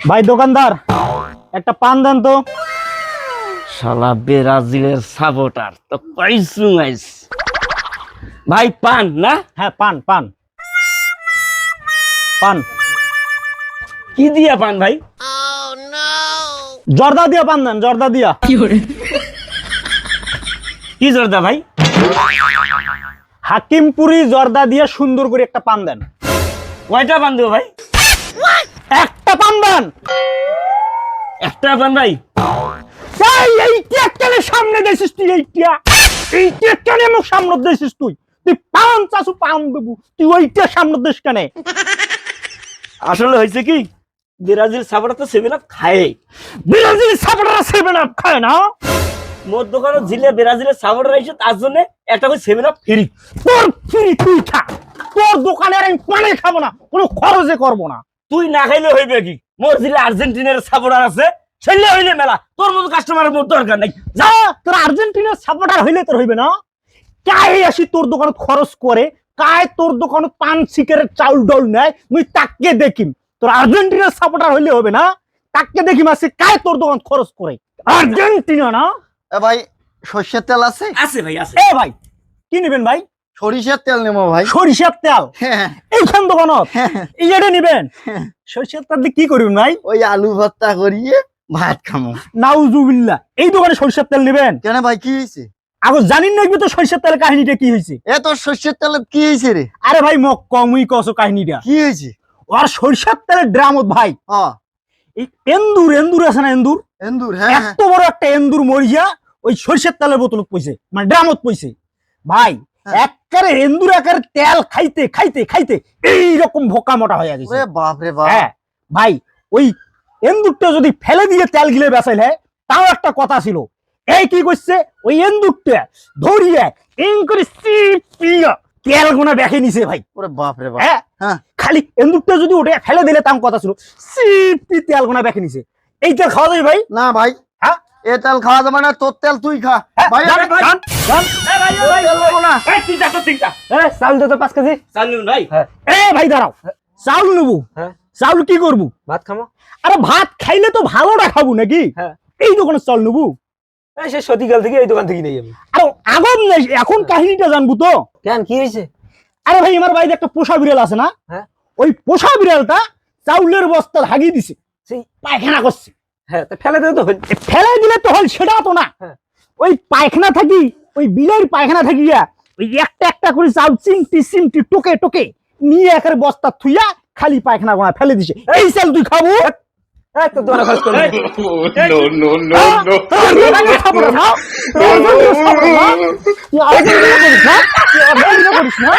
ভাই দোকানদার একটা পান দেন তো। শালা ব্রাজিলের সাপোর্টার তো কইছু গাইস। ভাই পান না? হ্যাঁ পান পান পান। কি দিয়া পান ভাই? জর্দা দিয়া পান দেন, জর্দা দিয়া। কি জর্দা ভাই? হাকিমপুরি জর্দা দিয়ে সুন্দর করে একটা পান দেন। কয়টা পান দেবো ভাই? একটা পান দেন। একটা পান ভাই? এইটা একটানে সামনে দিয়েছিস তুই, এইটা একটানে আমার সামনে দিয়েছিস তুই। তুই পান চাষু পান দেবো, তুই ওইটা সামনে দিস কেন? আসলে হয়েছে কি, ব্রাজিল সাপোর্টার তো 7 আপ খায়। ব্রাজিল সাপোর্টার 7 আপ খায় না? মোর দোকানে জিলে ব্রাজিলের সাপোর্টার এসে তার জন্য একটা করে 7 আপ ফ্রি। তোর ফ্রি তুই খা, তোর দোকানে আর আমি পানি খাবো না, কোনো খরচে করবো না। তুই না খাইলে হইবে কি? মোর জিলে আর্জেন্টিনার সাপোর্টার আছে, সেলে হইলে মেলা। তোর মতো কাস্টমারের মোর দরকার নাই। যা, তোর আর্জেন্টিনার সাপোর্টার হইলে তোর হইবে না? কাই আসি তোর দোকানে খরচ করে, কাই তোর দোকানে পান সিগারেট চাউল ডল নেয়, মুই তাকে দেখিম। তোর আর্জেন্টিনার সাপোর্টার হইলে হবে না, তাকে দেখিম আসে কাই তোর দোকান খরচ করে। আর্জেন্টিনা না? এ ভাই সর্ষের তেল আছে? আছে ভাই আছে। এ ভাই কি নেবেন ভাই? সরিষার তেল নেবো ভাই। সরিষার তেল হ্যাঁ এইখান দোকানত হ্যাঁ, এই যেটা নিবেন? সরিষার তেল দিয়ে কি করবেন ভাই? ওই আলু ভর্তা করিয়ে ভাত খামো। নাউজুবিল্লাহ, এই দোকানে সরিষার তেল নিবেন? কেন ভাই কি হয়েছে? আগে জানিন নাকি তো সরিষার তেলের কাহিনীটা কি হয়েছে? এ তোর সর্ষের তেলে কি হয়েছে রে? আরে ভাই মক কমই কস কাহিনীটা। কি হয়েছে? আর সরিষার তেলের ড্রামত ভাই এই এন্দুর এন্দুর আছে না, এন্দুর, এন্দুর, হ্যাঁ হ্যাঁ। এত বড় একটা এন্দুর মরিয়া ওই সরিষার তেলের বোতলত পয়সে, মানে ড্রামত পয়সে ভাই। হ্যাঁ। একবারে এন্দুর একারে তেল খাইতে খাইতে খাইতে এইরকম ভোকা মোটা হয়ে গেছে। ওরে বাপ রে বাপ। হ্যাঁ ভাই, ওই এন্দুরটা যদি ফেলে দিয়ে তেল গিলে বেচাইলে তাও একটা কথা ছিল। এই কি করছে, ওই এন্দুরটা ধরিয়ে ইং করে চিপিয়া তেল গোনা দেখে নিছে ভাই। ওরে বাপ রে বাপ। হ্যাঁ হ্যাঁ। খালি এন্দুরটা যদি ওটা ফেলে দিলে তাও কথা ছিল, চিপি তেল গোনা দেখে নিছে। এই তেল খাওয়া যাবে ভাই? না ভাই, হ্যাঁ এ তেল খাওয়া যাবে না, তোর তেল তুই খা ভাই। যান, ভাই যান, যান। এ ভাই এ ভাই নেবো না। এই তিনটা তো তিনটা। চাউল দে তো 5 কেজি। চাল নিন ভাই। এ ভাই দাঁড়াও, চাউল নেবো। হ্যাঁ। চাউল কি করবো? ভাত খামো। আরে ভাত খাইলে তো ভালোটা খাবো নাকি? হ্যাঁ। এই দোকানে চাউল নেবো। এই সে সতীকাল থেকে এই দোকান থেকে নেই আমি। আরে আগম নেই, এখন কাহিনীটা জানবো তো। কেন কি হয়েছে? আরে ভাই আমার বাড়িতে একটা পোষা বিড়াল আছে না, হ্যাঁ। ওই পোষা বিড়ালটা চাউলের বস্তা ভাগিয়ে দিছে, সেই পায়খানা করছে। হ্যাঁ, তা ফেলে দিলে তো হল। ফেলে দিলে তো হল, সেটা তো না। হ্যাঁ। ওই পায়খানা থাকি, ওই বিলের পায়খানা থাকিয়া ওই একটা একটা করে চাউল চিমটি চিমটি টোকে টোকে নিয়ে একের বস্তা থুইয়া খালি পায়খানা গোনা ফেলে দিছে। এই চাল তুই খাবো? এই তো দোকানে খরচ করবি। করিস না।